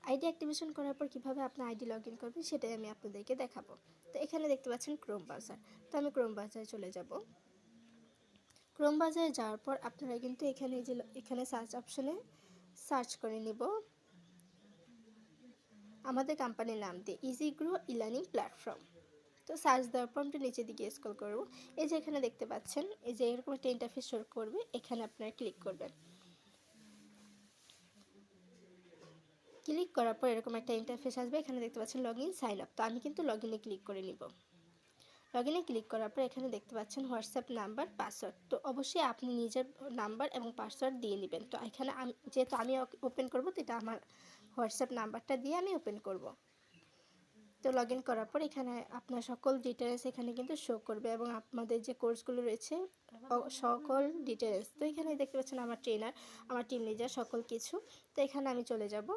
ID activation করার পর কীভাবে আপনার আইডি লগ ইন করবেন সেটাই আমি আপনাদেরকে দেখাবো। তো এখানে দেখতে পাচ্ছেন ক্রোম ব্রাউজার। তো আমি ক্রোম ব্রাউজারে চলে যাব। ক্রোম ব্রাউজারে যাওয়ার পর আপনারা কিন্তু এখানে সার্চ অপশনে সার্চ করে নিব আমাদের কোম্পানির নাম দিয়ে ইজি গ্রো ই-লার্নিং প্ল্যাটফর্ম। তো সার্চ দেওয়ার পর আমরা নিচের দিকে স্ক্রল করব। এই যে এখানে দেখতে পাচ্ছেন এই যে এরকম একটা ইন্টারফেস শো করবে, এখানে আপনারা ক্লিক করবেন। ক্লিক করার পর এরকম একটা ইন্টারফেস আসবে, এখানে দেখতে পাচ্ছেন লগ ইন সাইন আপ। তো আমি কিন্তু লগ ইনে ক্লিক করে নিব। লগ ইনে ক্লিক করার পর এখানে দেখতে পাচ্ছেন হোয়াটসঅ্যাপ নাম্বার, পাসওয়ার্ড। তো অবশ্যই আপনি নিজের নাম্বার এবং পাসওয়ার্ড দিয়ে নেবেন। তো এখানে যেহেতু আমি ওপেন করব, তো এটা আমার হোয়াটসঅ্যাপ নাম্বারটা দিয়ে আমি ওপেন করব। তো লগ ইন করার পর এখানে আপনার সকল ডিটেলস এখানে কিন্তু শো করবে এবং আপনাদের যে কোর্সগুলো রয়েছে সকল ডিটেলস। তো এখানে দেখতে পাচ্ছেন আমার ট্রেনার, আমার টিম লিডার, সকল কিছু। তো এখানে আমি চলে যাব।